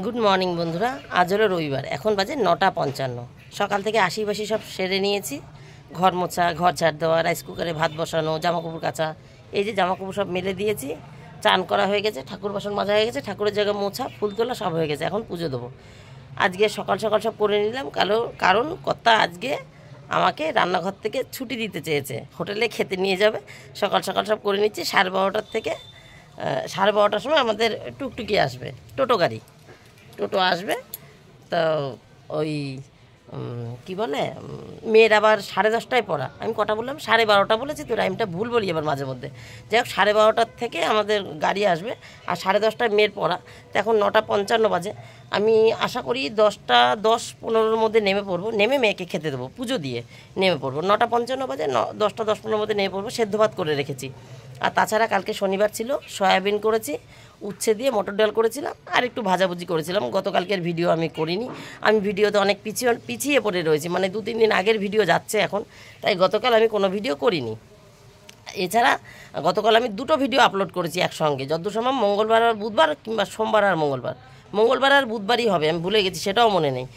Good morning বন্ধুরা। আজ হলো রবিবার, এখন বাজে 9:55। সকাল থেকে আশি সব সেরে নিয়েছি। ঘর মোছা, ঘর ঝাড় দেওয়া, রাইস কুকারে ভাত বসানো, জামাকাপড় কাচা, এই যে জামাকাপড় সব মেলে দিয়েছি। চান করা হয়ে গেছে, ঠাকুর বাসন মাজা হয়ে গেছে, ঠাকুরের জায়গা মোছা, ফুল তোলা সব হয়ে গেছে। এখন পুজো দেবো। আজকে সকাল সকাল সব করে নিলাম, কারণ কর্তা আজকে আমাকে রান্নাঘর থেকে ছুটি দিতে চেয়েছে, হোটেলে খেতে নিয়ে যাবে। সকাল সকাল সব করে নিচ্ছি। 12:30 থেকে 12:30 সময় আমাদের টুকটুকি আসবে, টোটো গাড়ি, টোটো আসবে। তো ওই কি বলে, মেয়ের আবার 10:30টায় পড়া। আমি কটা বললাম, 12:30 বলেছি তো, টাইমটা ভুল বলি আবার মাঝে মধ্যে। যাই হোক, 12:30 থেকে আমাদের গাড়ি আসবে, আর 10:30টায় মেয়ের পড়া। তো এখন 9:55 বাজে। আমি আশা করি 10:10-15-র মধ্যে নেমে পড়বো, নেমে মেয়েকে খেতে দেবো, পুজো দিয়ে নেমে পড়বো। 9:55 বাজে, 10:10-15-র মধ্যে নেমে পড়বো। সেদ্ধ ভাত করে রেখেছি। আর তাছাড়া কালকে শনিবার ছিল, সয়াবিন করেছি, উচ্ছে দিয়ে মটর ডাল করেছিলাম, আর একটু ভাজাভুজি করেছিলাম। গতকালকের ভিডিও আমি করিনি, আমি ভিডিওতে অনেক পিছিয়ে পড়ে রয়েছি, মানে 2-3 দিন আগের ভিডিও যাচ্ছে এখন, তাই গতকাল আমি কোনো ভিডিও করিনি। এছাড়া গতকাল আমি 2টো ভিডিও আপলোড করেছি একসঙ্গে, যতদূর সম্ভব মঙ্গলবার আর বুধবার, কিংবা সোমবার আর মঙ্গলবার আর বুধবারই হবে, আমি ভুলে গেছি, সেটাও মনে নেই।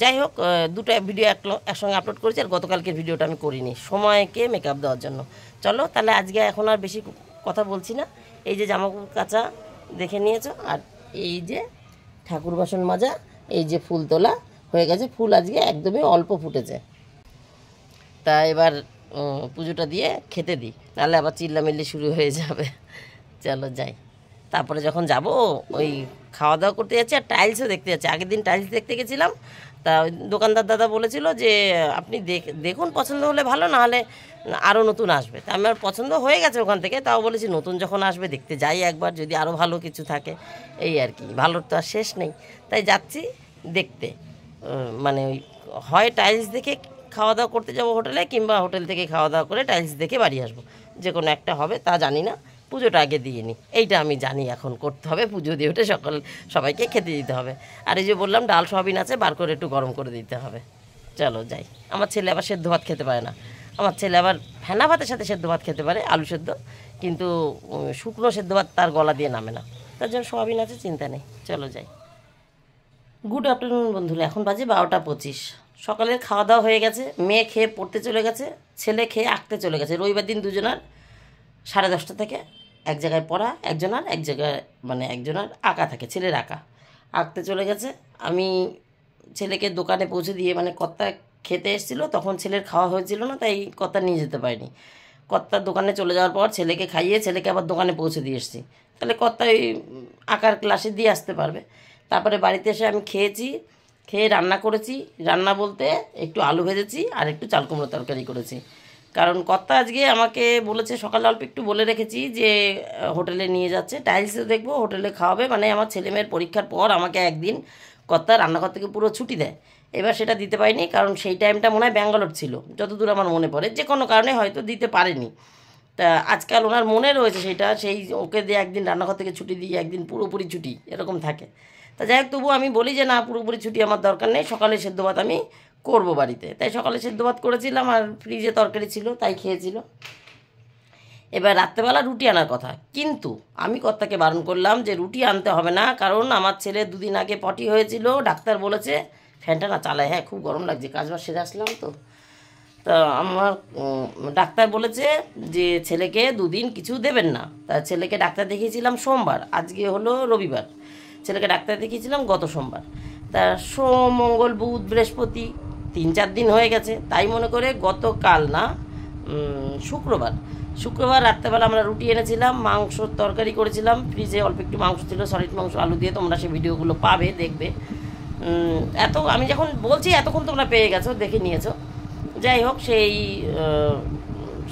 যাই হোক, 2টো ভিডিও একসঙ্গে আপলোড করেছি, আর গতকালকের ভিডিওটা আমি করিনি সময়কে মেকআপ দেওয়ার জন্য। চলো তাহলে আজকে এখন আর বেশি কথা বলছি না। এই যে জামাকাপড় কাচা দেখে নিয়েছো, আর এই যে ঠাকুর বাসন মাজা, এই যে ফুল তোলা হয়ে গেছে। ফুল আজকে একদমই অল্প ফুটেছে। তা এবার পুজোটা দিয়ে খেতে দিই, নাহলে আবার চিল্লামিল্লি শুরু হয়ে যাবে। চলো যাই। তারপরে যখন যাব, ওই খাওয়া দাওয়া করতে যাচ্ছি, আর টাইলসও দেখতে যাচ্ছি। আগের দিন টাইলস দেখতে গেছিলাম, তা ওই দোকানদার দাদা বলেছিল যে আপনি দেখুন, পছন্দ হলে ভালো, না হলে আরও নতুন আসবে। তা আমার পছন্দ হয়ে গেছে ওখান থেকে, তাও বলেছি নতুন যখন আসবে দেখতে যাই একবার, যদি আরও ভালো কিছু থাকে। এই আর কি, ভালোর তো আর শেষ নেই, তাই যাচ্ছি দেখতে। মানে ওই হয় টাইলস দেখে খাওয়া দাওয়া করতে যাব হোটেলে, কিংবা হোটেল থেকে খাওয়া দাওয়া করে টাইলস দেখে বাড়ি আসবো, যে কোনো একটা হবে। তা জানি না, পুজোটা আগে দিয়ে নিই, এইটা আমি জানি এখন করতে হবে। পুজো দিয়ে ওঠে সবাইকে খেতে দিতে হবে। আর এই যে বললাম, ডাল সয়াবিন আছে, বার করে একটু গরম করে দিতে হবে। চলো যাই। আমার ছেলে আবার সেদ্ধ ভাত খেতে পারে না। আমার ছেলে আবার ফেনা ভাতের সাথে সেদ্ধ ভাত খেতে পারে, আলু সেদ্ধ, কিন্তু শুকনো সেদ্ধ ভাত তার গলা দিয়ে নামে না। তার জন্য সয়াবিন আছে, চিন্তা নেই। চলো যাই। গুড আফটারনুন বন্ধুরা, এখন বাজে 12:25। সকালের খাওয়া দাওয়া হয়ে গেছে, মেয়ে খেয়ে পড়তে চলে গেছে, ছেলে খেয়ে আঁকতে চলে গেছে। রবিবার দিন দুজনার 10:30 থেকে এক জায়গায় পড়া, একজনার এক জায়গায়, মানে একজনার আঁকা থাকে, ছেলের আঁকা, আঁকতে চলে গেছে। আমি ছেলেকে দোকানে পৌঁছে দিয়ে, মানে কর্তা খেতে এসেছিলো, তখন ছেলের খাওয়া হয়েছিল না, তাই কর্তা নিয়ে যেতে পারিনি। কর্তার দোকানে চলে যাওয়ার পর ছেলেকে খাইয়ে ছেলেকে আবার দোকানে পৌঁছে দিয়ে এসেছি, তাহলে কর্তা ওই আঁকার ক্লাসে দিয়ে আসতে পারবে। তারপরে বাড়িতে এসে আমি খেয়েছি, খেয়ে রান্না করেছি। রান্না বলতে একটু আলু ভেজেছি, আর একটু চাল কুমড়ো তরকারি করেছি। কারণ কর্তা আজকে আমাকে বলেছে, সকালে অল্প একটু বলে রেখেছি যে হোটেলে নিয়ে যাচ্ছে, টাইলসও দেখবো, হোটেলে খাওয়াবে। মানে আমার ছেলেমেয়ের পরীক্ষার পর আমাকে একদিন কর্তা রান্নাঘর থেকে পুরো ছুটি দেয়। এবার সেটা দিতে পারিনি, কারণ সেই টাইমটা মনে হয় ব্যাঙ্গালোর ছিল, যতদূর আমার মনে পড়ে, যে কোনো কারণে হয়তো দিতে পারেনি। তা আজকাল ওনার মনে রয়েছে সেটা, সেই ওকে দিয়ে একদিন রান্নাঘর থেকে ছুটি দিই, একদিন পুরোপুরি ছুটি, এরকম থাকে। তা যাই হোক, তবু আমি বলি যে না, পুরোপুরি ছুটি আমার দরকার নেই, সকালে সেদ্ধ ভাত আমি করবো বাড়িতে। তাই সকালে সেদ্ধ ভাত করেছিলাম, আর ফ্রিজে তরকারি ছিল, তাই খেয়েছিল। এবার রাত্রেবেলা রুটি আনার কথা, কিন্তু আমি কর্তাকে বারণ করলাম যে রুটি আনতে হবে না, কারণ আমার ছেলে 2 দিন আগে পটি হয়েছিল। ডাক্তার বলেছে, ফ্যানটা না চালায়, হ্যাঁ খুব গরম লাগছে, কাজবাজ সেরে আসলাম তো। তা আমার ডাক্তার বলেছে যে ছেলেকে 2 দিন কিছু দেবেন না। তা ছেলেকে ডাক্তার দেখিয়েছিলাম সোমবার, আজকে হলো রবিবার। ছেলেকে ডাক্তার দেখিয়েছিলাম গত সোমবার। তা সোম, মঙ্গল, বুধ, বৃহস্পতি, 3-4 দিন হয়ে গেছে। তাই মনে করে গতকাল না, শুক্রবার রাত্রেবেলা আমরা রুটি এনেছিলাম, মাংসর তরকারি করেছিলাম, ফ্রিজে অল্প একটু মাংস ছিল, সলিড মাংস, আলু দিয়ে। তোমরা সেই ভিডিওগুলো পাবে, দেখবে। এত আমি যখন বলছি এতক্ষণ তোমরা পেয়ে গেছো, দেখে নিয়েছো। যাই হোক,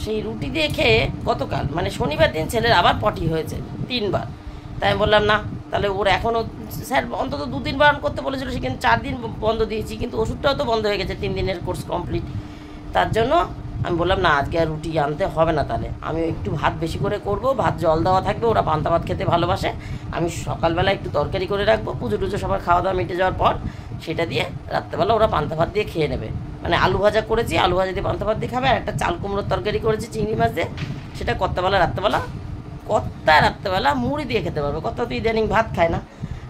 সেই রুটি দিয়ে খেয়ে গতকাল, মানে শনিবার দিন, ছেলের আবার পটি হয়েছে 3 বার। তাই আমি বললাম না, তাহলে ওর এখনও, স্যার অন্তত 2 দিন বারণ করতে বলেছিল, সেখানে 4 দিন বন্ধ দিয়েছি, কিন্তু ওষুধটাও তো বন্ধ হয়ে গেছে, 3 দিনের কোর্স কমপ্লিট। তার জন্য আমি বললাম না, আজকে আর রুটি আনতে হবে না, তাহলে আমি একটু ভাত বেশি করে করব, ভাত জল দেওয়া থাকবে, ওরা পান্তা ভাত খেতে ভালোবাসে। আমি সকালবেলা একটু তরকারি করে রাখবো, পুজো টুজো সবার খাওয়া দাওয়া মিটে যাওয়ার পর সেটা দিয়ে রাত্রেবেলা ওরা পান্তা ভাত দিয়ে খেয়ে নেবে। মানে আলু ভাজা করেছি, আলু ভাজা দিয়ে পান্তা ভাত দিয়ে খাবে, আর একটা চাল কুমড়োর তরকারি করেছি চিংড়ি মাছ দিয়ে, সেটা রাত্রেবেলা মুড়ি দিয়ে খেতে পারবে। কর্তা তো ইদানিং ভাত খায় না,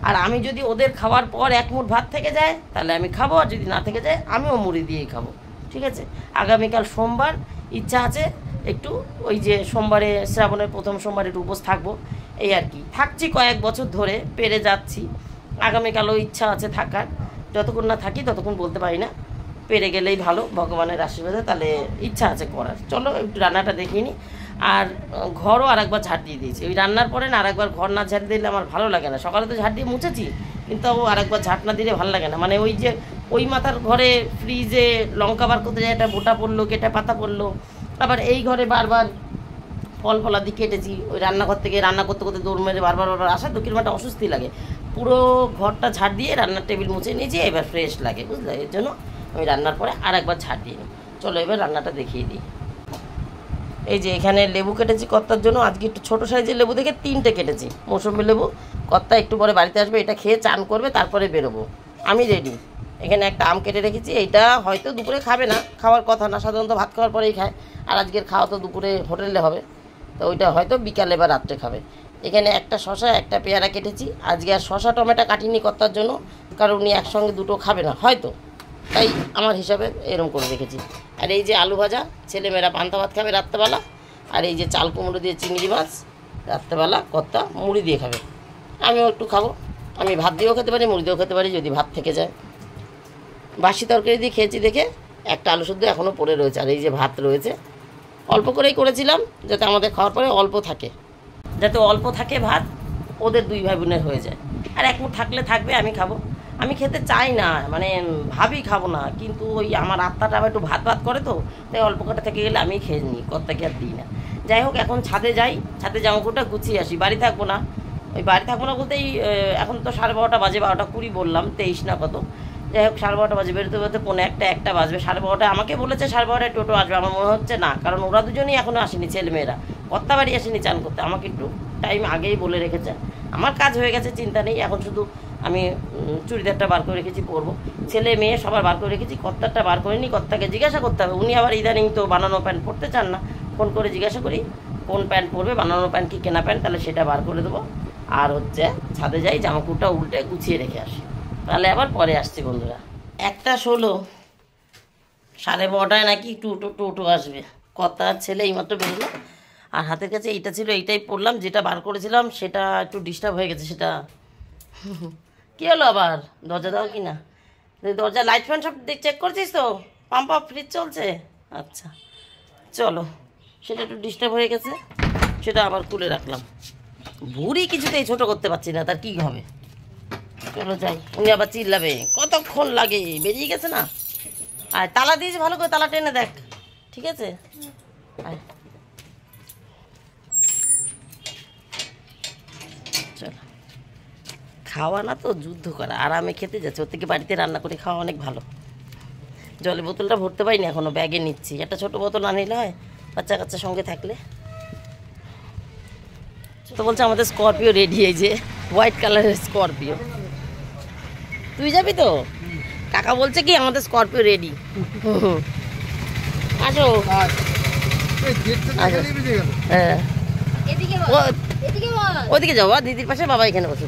আর আমি যদি ওদের খাওয়ার পর এক মুঠ ভাত থেকে যায় তাহলে আমি খাবো, আর যদি না থেকে যায় আমিও মুড়ি দিয়েই খাবো, ঠিক আছে। আগামীকাল সোমবার, ইচ্ছা আছে একটু ওই যে সোমবারে শ্রাবণের প্রথম সোমবারে একটু উপোস থাকবো, এই আর কি। থাকছি কয়েক বছর ধরে, পেরে যাচ্ছি। আগামীকালও ইচ্ছা আছে থাকার, যতক্ষণ না থাকি ততক্ষণ বলতে পারি না, পেরে গেলেই ভালো ভগবানের আশীর্বাদে, তাহলে ইচ্ছা আছে করার। চলো একটু রান্নাটা দেখিয়ে নিই। আর ঘরও আরেকবার ঝাড় দিয়ে দিয়েছি, ওই রান্নার পরে না আরেকবার ঘর না ঝাড় দিলে আমার ভালো লাগে না। সকালে তো ঝাড় দিয়ে মুছেছি, কিন্তু আরেকবার ঝাড় না দিলে ভালো লাগে না। মানে ওই যে ওই মাথার ঘরে ফ্রিজে লঙ্কা বার করতে যায়, একটা বোটা পড়লো, কেটে পাতা পড়লো, আবার এই ঘরে বারবার ফল ফলাদি কেটেছি, ওই রান্নাঘর থেকে রান্না করতে করতে দৌড় মেরে বারবার ওরা আসা তো কিরকম একটা অস্বস্তি লাগে। পুরো ঘরটা ঝাড় দিয়ে রান্নার টেবিল মুছে নিয়েছি, এবার ফ্রেশ লাগে, বুঝলে। এর জন্য আমি রান্নার পরে আর একবার ঝাড় দিয়ে নিই। চলো এবার রান্নাটা দেখিয়ে দিই। এই যে এখানে লেবু কেটেছি কর্তার জন্য, আজকে একটু ছোটো সাইজের লেবু দেখে 3টে কেটেছি, মৌসুমি লেবু। কর্তা একটু পরে বাড়িতে আসবে, এটা খেয়ে চান করবে, তারপরে বেরোবো। আমি রেডি। এখানে একটা আম কেটে রেখেছি, এইটা হয়তো দুপুরে খাবে না, খাওয়ার কথা না, সাধারণত ভাত খাওয়ার পরেই খায়। আর আজকের খাওয়া তো দুপুরে হোটেলে হবে, তো ওইটা হয়তো বিকালে বা রাত্রে খাবে। এখানে একটা শশা, একটা পেয়ারা কেটেছি। আজকে আর শশা টমেটো কাটিনি কর্তার জন্য, কারণ উনি একসঙ্গে দুটো খাবে না হয়তো, তাই আমার হিসাবে এরকম করে রেখেছি। আর এই যে আলু ভাজা, ছেলেমেয়েরা পান্তা ভাত খাবে রাত্রেবেলা। আর এই যে চাল কুমড়ো দিয়ে চিংড়ি মাছ, রাত্রেবেলা কর্তা মুড়ি দিয়ে খাবে, আমিও একটু খাবো। আমি ভাত দিয়েও খেতে পারি, মুড়ি দিয়েও খেতে পারি যদি ভাত থেকে যায়। বাসি তরকারি দিয়ে খেয়েছি দেখে একটা আলু শুদ্ধ এখনও পড়ে রয়েছে, আর এই যে ভাত রয়েছে। অল্প করেই করেছিলাম যাতে আমাদের খাওয়ার পরে অল্প থাকে, যাতে অল্প থাকে ভাত, ওদের 2 ভাই বোনের হয়ে যায়। আর এক মুঠ থাকলে থাকবে, আমি খাবো। আমি খেতে চাই না, মানে ভাবি খাবো না, কিন্তু ওই আমার আত্মাটা আবার একটু ভাত ভাত করে, তো তাই অল্প কটা থেকে গেলে আমি খেয়ে নিই, কর্তাকে আর দিই না। যাই হোক, এখন ছাদে যাই, ছাদে জামাকাপড়টা গুছিয়ে আসি। বাড়ি থাকবো না, ওই বাড়ি থাকবো না বলতেই এখন তো 12:30 বাজে, 12:20 বললাম, 23 না কত। যাই হোক 12:30 বাজে, বেরোতে বেরোতে 1:45 বাজবে। 12:30 আমাকে বলেছে 12:30 টোটো আসবে, আমার মনে হচ্ছে না, কারণ ওরা দুজনেই এখনও আসেনি, ছেলেমেয়েরা। কর্তা বাড়ি আসেনি চান করতে, আমাকে একটু টাইম আগেই বলে রেখেছে। আমার কাজ হয়ে গেছে, চিন্তা নেই। এখন শুধু আমি চুড়িদারটা বার করে রেখেছি পরবো, ছেলে মেয়ে সবার বার করে রেখেছি, কর্তারটা বার করিনি। কর্তাকে জিজ্ঞাসা করতে হবে, উনি আবার ইদানিং তো বানানো প্যান্ট পরতে চান না। ফোন করে জিজ্ঞাসা করি কোন প্যান্ট পরবে, বানানো প্যান্ট কি কেনা প্যান্ট, তাহলে সেটা বার করে দেবো। আর হচ্ছে ছাদে যাই, জামাকাপড়টা উল্টে গুছিয়ে রেখে আসি, তাহলে আবার পরে আসছি বন্ধুরা। 1:16, 12:30 নাকি টোটো আসবে। কর্তার ছেলে এইমাত্র বেরোলো, আর হাতের কাছে এইটা ছিল, এইটাই পড়লাম, যেটা বার করেছিলাম সেটা একটু ডিস্টার্ব হয়ে গেছে। সেটা কী হলো আবার, দরজা দাও কি না, দরজা লাইট ফ্যান সব চেক করছিস তো, পাম্প আপ ফ্রিজ চলছে, আচ্ছা চলো। সেটা একটু ডিস্টার্ব হয়ে গেছে, সেটা আবার খুলে রাখলাম। ভুড়ি কিছুতেই ছোটো করতে পারছি না, তার কী হবে। চলো যাই, উনি আবার চিল্লাবে, কতক্ষণ লাগে, বেরিয়ে গেছে না। আর তালা দিয়েছি, ভালো করে তালা টেনে দেখ, ঠিক আছে। আয় চলো, খাওয়া না তো যুদ্ধ করা, আরামে খেতে যাচ্ছে, ওর থেকে বাড়িতে রান্না করে খাওয়া অনেক ভালো। জলের বোতলটা ভরতে পারিনি এখনও, ব্যাগে নিচ্ছি। একটা ছোটো বোতল না নিলে হয়, বাচ্চা কাচ্চা সঙ্গে থাকলে। তো বলছে আমাদের স্করপিও রেডি, এই যে হোয়াইট কালারের স্করপিও। তুই যাবি তো? কাকা বলছে কি আমাদের স্করপিও রেডি। আসো, হ্যাঁ ওদিকে যাও, দিদির পাশে, বাবা এখানে বসে।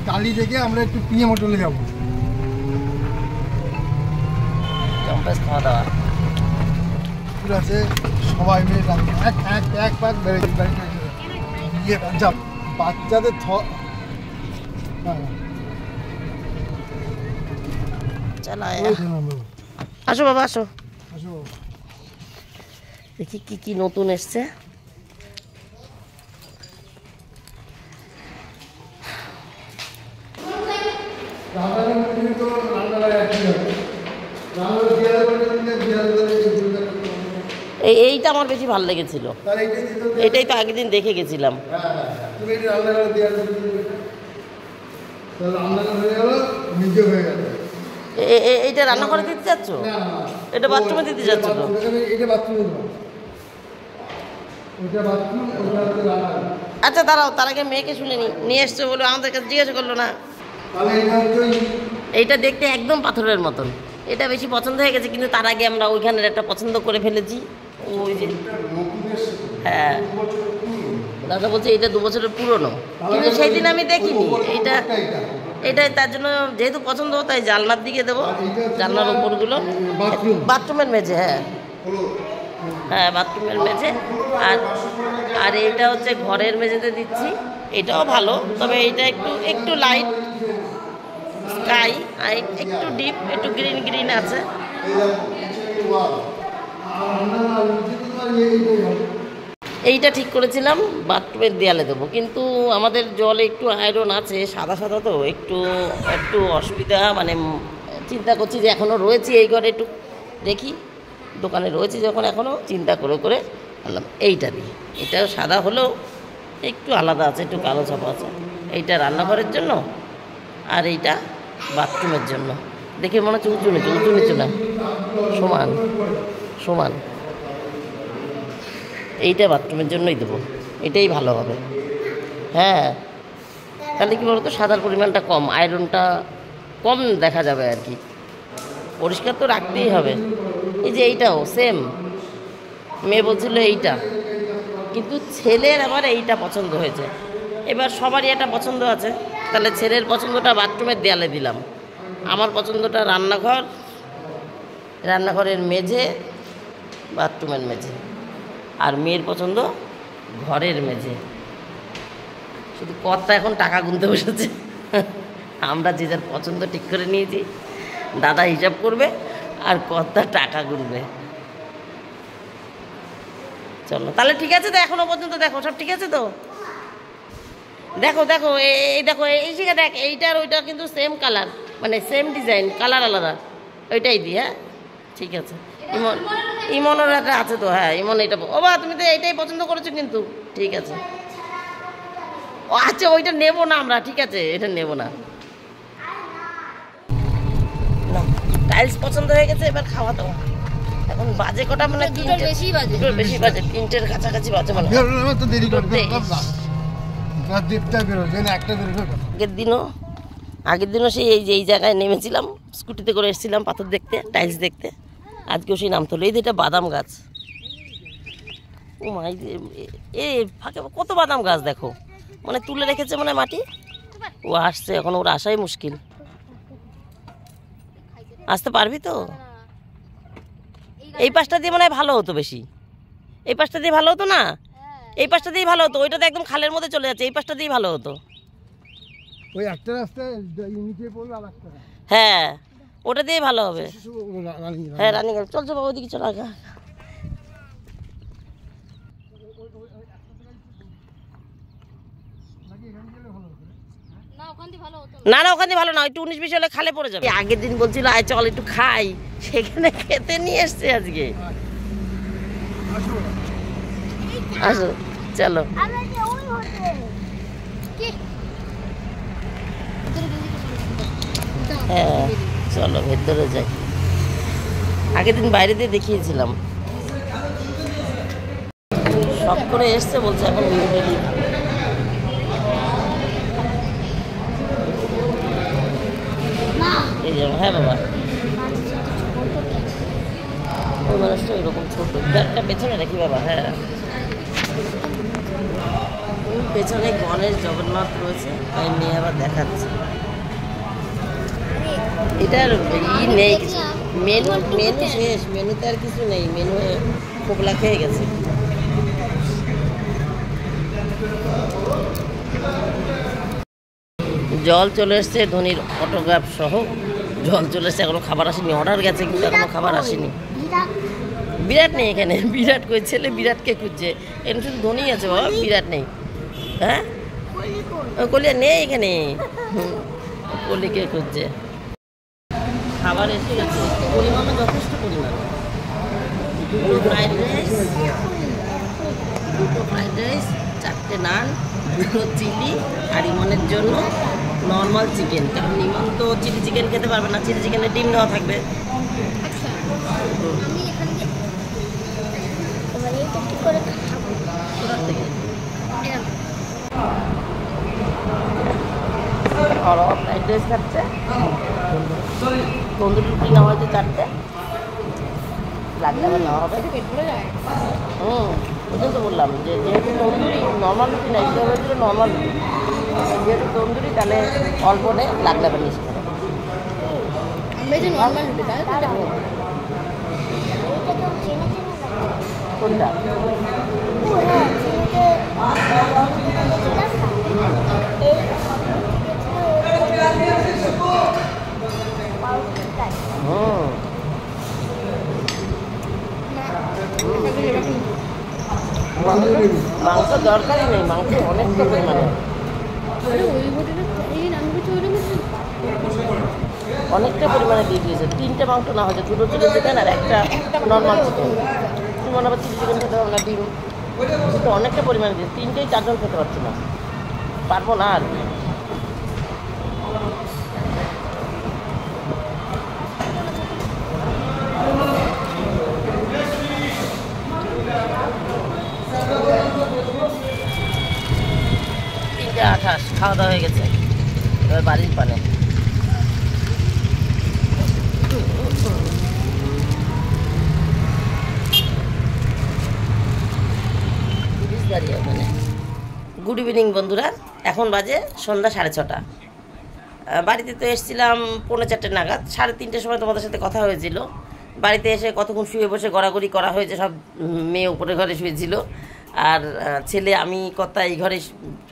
টালি থেকে আমরা একটু পিএম হোটেলে যাবো, খাওয়া দাওয়া ঠিক আছে। সবাই মিলে এক পাক বেড়ে বাচ্চাদের আসো বাবা, আসো দেখি কি কি নতুন এসছে। এইটা আমার বেশি ভালো লেগেছিল, এটাই তো আগের দিন দেখে গেছিলাম। এইটা রান্না করে দিতে চাচ্ছ? এটা বাথরুমে দিতে চাচ্ছ তো? আচ্ছা দাঁড়াও, তার আগে মেয়েকে শুনে নিয়ে এসছো বলে আমাদের কাছে জিজ্ঞাসা করলো না। এইটা দেখতে একদম পাথরের মতন, এটা বেশি পছন্দ হয়ে গেছে, কিন্তু তার আগে আমরা ওইখানের একটা পছন্দ করে ফেলেছি। ওই যে হ্যাঁ দাদা বলছে এটা 2 বছরের পুরনো, কিন্তু সেই দিন আমি দেখিনি। এটাই তার জন্য যেহেতু পছন্দ, তাই জানলার দিকে দেবো, জানলার উপরগুলো। বাথরুমের মেঝে, হ্যাঁ হ্যাঁ বাথরুমের মেঝে। আর আর এইটা হচ্ছে ঘরের মেঝেতে দিচ্ছি, এটাও ভালো, তবে এইটা একটু একটু লাইট স্কাই আর একটু ডিপ, একটু গ্রিন গ্রিন আছে। এইটা ঠিক করেছিলাম বাথরুমের দেয়ালে দেবো, কিন্তু আমাদের জলে একটু আয়রন আছে, সাদা সাদা তো একটু একটু অসুবিধা, মানে চিন্তা করছি যে এখনও রয়েছি এই ঘরে, একটু দেখি, দোকানে রয়েছে যখন এখনও চিন্তা করে করে বললাম এইটা দিই। এটাও সাদা হলেও একটু আলাদা আছে, একটু কালো ছাপা আছে। এইটা রান্নাঘরের জন্য আর এইটা বাথরুমের জন্য। দেখে মনে হচ্ছে উঁচু নিচু, উঁচু নিচু না, সমান সমান। এইটা বাথরুমের জন্যই দেবো, এটাই ভালো হবে। হ্যাঁ তাহলে কী বলতো, সাদার পরিমাণটা কম, আয়রনটা কম দেখা যাবে আর কি। পরিষ্কার তো রাখতেই হবে। এই যে এইটাও সেম, মেয়ে বলছিল এইটা, কিন্তু ছেলের আবার এইটা পছন্দ হয়েছে। এবার সবারই একটা পছন্দ আছে, তাহলে ছেলের পছন্দটা বাথরুমের দেয়ালে দিলাম, আমার পছন্দটা রান্নাঘর, রান্নাঘরের মেঝে, বাথরুমের মেঝে, আর মেয়ের পছন্দ ঘরের মেঝে। শুধু কর্তা এখন টাকা গুনতে বসেছে, আমরা যে যার পছন্দ ঠিক করে নিয়েছি, দাদা হিসাব করবে আর কর্তা টাকা গুনবে। চলো তাহলে ঠিক আছে তো, এখনো পর্যন্ত দেখো সব ঠিক আছে তো। দেখো দেখো এই দেখো, এই শিখে দেখ, এইটার ওইটা কিন্তু সেম কালার, মানে সেম ডিজাইন, কালার আলাদা। ওইটাই দিই, হ্যাঁ ঠিক আছে। ইমন ইমনের একটা আছে তো, হ্যাঁ ইমন এইটা, ও বা তুমি তো এইটাই পছন্দ করেছো, কিন্তু ঠিক আছে। ও আচ্ছা ওইটা নেবো না আমরা, ঠিক আছে এটা নেবো না। টাইলস পছন্দ হয়ে গেছে, এবার খাওয়া দাওয়া। এখন বাজে কটা, মানে দুটোর বেশি বাজে, 3টের কাছাকাছি বাজে মানে। আগের দিনও সেই এই যে এই জায়গায় নেমেছিলাম, স্কুটিতে করে এসেছিলাম পাথর দেখতে, টাইলস দেখতে। আজকেও সেই নামতে হলো। এই যে এটা বাদাম গাছ, ও মাই, এ ফাঁকে কত বাদাম গাছ দেখো, মানে তুলে রেখেছে মানে মাটি। ও আসছে, এখন ওর আসাই মুশকিল। আসতে পারবি তো? এই পাশটা দিয়ে মনে হয় ভালো হতো বেশি, এই পাশটা দিয়ে ভালো হতো না, এই পাশটা দিয়ে ভালো হতো। ওইটা তো একদম খালের মধ্যে চলে যাচ্ছে, এই পাশটা দিয়ে ভালো হতো। ওই একটা রাস্তায় নিচে পড়বে আর একটা, হ্যাঁ ওটা দিয়ে ভালো হবে। হ্যাঁ রানিং, চলছো বাবা ওইদিকে চল। আগা না না, ওখান দিয়ে ভালো না, একটু 19-20 হলে খালে পড়ে যাবে। আগের দিন বলছিল আয় চল একটু খাই, সেখানে খেতে নিয়ে এসছে আজকে। আসো চলো, হ্যাঁ চলো ভেতরে যাই। আগের দিন বাইরে দিয়ে দেখিয়েছিলাম, সব করে এসছে বলছে এখন এই যাবো। হ্যাঁ বাবা, ওই মানুষটা ওইরকম ছোট, ব্যাগটা পেছনে রাখি বাবা। হ্যাঁ পেছনে গণেশ জগন্নাথ রয়েছে, তাই মেয়ে আবার দেখাচ্ছে। এটার ই নেই কিছু, মেনু মেনু শেষ, মেনুতে আর কিছু নেই, মেনু খোকলা খেয়ে গেছে। জল চলে এসছে, ধোনির অটোগ্রাফ সহ জল চলে এসছে, এখনো খাবার আসেনি। অর্ডার গেছে কিন্তু এখনো খাবার আসেনি। বিরাট নেই এখানে, বিরাট কই ছেলে বিরাটকে খুঁজছে, এখানে শুধু ধোনি আছে বাবা, বিরাট নেই। হ্যাঁ কলিয়া নেই এখানে, কলিকে খুঁজছে। খাবার এসে গেছে, পরিমাণও যথেষ্ট পরিমাণ। দুটো ফ্রাইড রাইস, 4টে নান, 2টো চিলি, আর ইমনের জন্য নর্মাল চিকেন, কারণ ইমন তো চিলি চিকেন খেতে পারবে না, চিলি চিকেনে ডিম দেওয়া থাকবে। আর ফ্রাইড রাইস খাচ্ছে, তন্দুরি রুটি নেওয়া হয়েছে 4টে, লাগলে আবার নেওয়া হবে। হুম ওই জন্য তো বললাম যে যেহেতু তন্দুরি নর্মাল রুটি না, এটা হয়েছিল নর্মাল রুটি, যেহেতু তন্দুরি তাহলে অল্প নেই, লাগলে আবার নিস করে নর্মাল রুটি তাই তো? কোনটা? হুম, মাংস দরকারই নেই, মাংস অনেকটা পরিমাণে, অনেকটা পরিমাণে দিয়ে দিয়েছে। 3টে মাংস না হয়েছে, 2টো চিলি চিকেন আর একটা নর্মাল চিকেন। তুমি মনে আবার চিলি চিকেন খেতে পারো না, ডিম, কিন্তু অনেকটা পরিমাণে দিয়েছে। 3টেই 4জন খেতে পারছি না, পারবো না আর। তিনটে 28 খাওয়া দাওয়া হয়ে গেছে, এবার বাড়ির পানে। গুড ইভিনিং বন্ধুরা, এখন বাজে সন্ধ্যা 6:30। বাড়িতে তো এসেছিলাম 3:45 নাগাদ, 3:30টার সময় তোমাদের সাথে কথা হয়েছিল। বাড়িতে এসে কতক্ষণ শুয়ে বসে গড়াগড়ি করা হয়েছে, সব মেয়ে উপরে ঘরে শুয়েছিল আর ছেলে, আমি কর্তা এই ঘরে।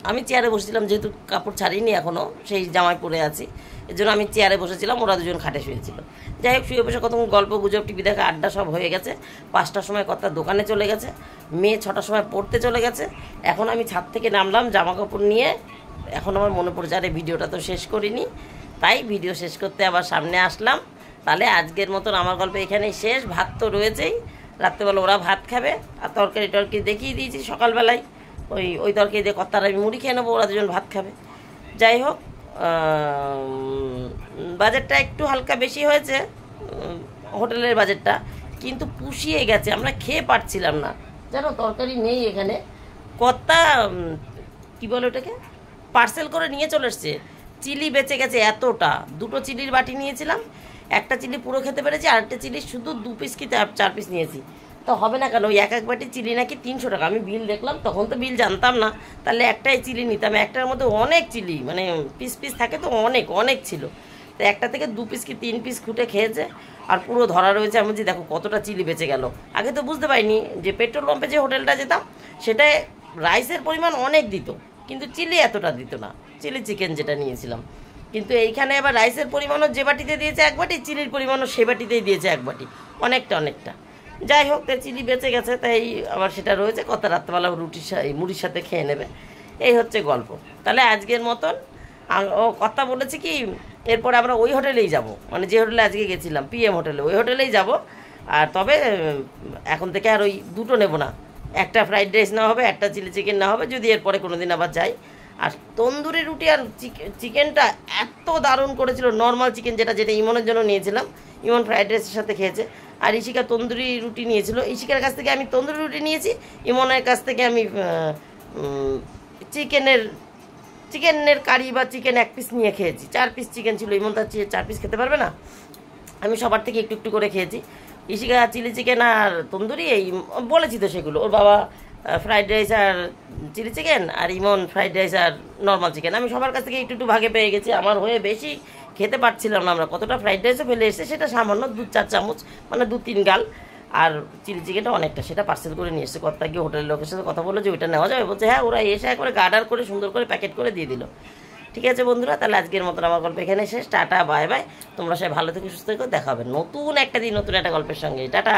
আমি চেয়ারে বসেছিলাম, যেহেতু কাপড় ছাড়িনি এখনও, সেই জামায় পরে আছি, এর জন্য আমি চেয়ারে বসেছিলাম, ওরা দুজন খাটে শুয়েছিল। যাই হোক, শুয়ে বসে কতক্ষণ গল্প গুজব, টিভি দেখা, আড্ডা সব হয়ে গেছে। 5টার সময় কর্তা দোকানে চলে গেছে, মেয়ে 6টার সময় পড়তে চলে গেছে। এখন আমি ছাদ থেকে নামলাম জামা কাপড় নিয়ে। এখন আমার মনে পড়ছে আরে ভিডিওটা তো শেষ করিনি, তাই ভিডিও শেষ করতে আবার সামনে আসলাম। তাহলে আজকের মতন আমার গল্প এখানেই শেষ। ভাত তো রয়েছেই, রাত্রেবেলা ওরা ভাত খাবে, আর তরকারি টরকারি দেখিয়ে দিয়েছি সকালবেলায়, ওই তরকারি দিয়ে কর্তার আমি মুড়ি খেয়ে নেবো, ওরা দুজন ভাত খাবে। যাই হোক, বাজেটটা একটু হালকা বেশি হয়েছে, হোটেলের বাজেটটা, কিন্তু পুষিয়ে গেছে, আমরা খেয়ে পারছিলাম না, জানো তরকারি নেই এখানে। কর্তা কী বলে ওটাকে, পার্সেল করে নিয়ে চলে এসছে। চিলি বেঁচে গেছে এতটা, 2টো চিলির বাটি নিয়েছিলাম, একটা চিলি পুরো খেতে পেরেছি, আর একটা চিলি শুধু 2 পিস কি 4 পিস নিয়েছি। তো হবে না কেন, ওই এক বাটি চিলি নাকি 300 টাকা। আমি বিল দেখলাম, তখন তো বিল জানতাম না, তাহলে একটাই চিলি নিতাম। একটার মধ্যে অনেক চিলি, মানে পিস পিস থাকে তো, অনেক অনেক ছিল। তো একটা থেকে 2 পিস কি 3 পিস খুঁটে খেয়েছে, আর পুরো ধরা রয়েছে। আমি যে দেখো কতটা চিলি বেঁচে গেল। আগে তো বুঝতে পারিনি যে পেট্রোল পাম্পে যে হোটেলটা যেতাম, সেটায় রাইসের পরিমাণ অনেক দিত, কিন্তু চিলি এতটা দিত না, চিলি চিকেন যেটা নিয়েছিলাম। কিন্তু এইখানে আবার রাইসের পরিমাণও যে বাটিতে দিয়েছে 1 বাটি, চিলির পরিমাণও সে বাটিতেই দিয়েছে 1 বাটি, অনেকটা। যাই হোক, তাই চিলি বেঁচে গেছে, তাই আবার সেটা রয়েছে। কত রাত্রেবেলা মুড়ির সাথে খেয়ে নেবে, এই হচ্ছে গল্প। তাহলে আজকের মতন ও কথা বলেছে কি, এরপরে আমরা ওই হোটেলেই যাব, মানে যে হোটেলে আজকে গেছিলাম PM হোটেলে, ওই হোটেলেই যাব। আর তবে এখন থেকে আর ওই 2টো নেব না, একটা ফ্রাইড রাইস নেওয়া হবে, একটা চিলি চিকেন নেওয়া হবে, যদি এরপরে কোনো দিন আবার যাই। আর তন্দুরি রুটি আর চিকেনটা এত দারুণ করেছিল, নর্মাল চিকেন যেটা ইমনের জন্য নিয়েছিলাম, ইমন ফ্রাইড রাইসের সাথে খেয়েছে। আর ইশিকা তন্দুরি রুটি নিয়েছিল, ইশিকার কাছ থেকে আমি তন্দুরি রুটি নিয়েছি, ইমনের কাছ থেকে আমি চিকেনের কারি বা চিকেন 1 পিস নিয়ে খেয়েছি। 4 পিস চিকেন ছিল, ইমন তার 4 পিস খেতে পারবে না, আমি সবার থেকে একটু একটু করে খেয়েছি। ইশিকা চিলি চিকেন আর তন্দুরি, এই বলেছি তো সেগুলো। ওর বাবা ফ্রাইড রাইস আর চিলি চিকেন, আর ইমন ফ্রাইড রাইস আর নর্মাল চিকেন। আমি সবার কাছ থেকে একটু একটু ভাগে পেয়ে গেছি, আমার হয়ে বেশি খেতে পারছিলাম না আমরা। কতটা ফ্রাইড রাইসও ফেলে এসেছে, সেটা সামান্য 2-4 চামচ, মানে 2-3 গাল। আর চিলি চিকেনটা অনেকটা, সেটা পার্সেল করে নিয়ে এসেছে। কর্তা গিয়ে হোটেলের লোকের সাথে কথা বললো যে ওইটা নেওয়া যাবে, বলছে হ্যাঁ, ওরা এসে একবারে গার্ডার করে সুন্দর করে প্যাকেট করে দিয়ে দিল। ঠিক আছে বন্ধুরা, তাহলে আজকের মতন আমার গল্প এখানে শেষ। Tata, bye bye. তোমরা সবাই ভালো থেকে সুস্থ থেকো, দেখা হবে নতুন একটা দিন নতুন একটা গল্পের সঙ্গে। টাটা।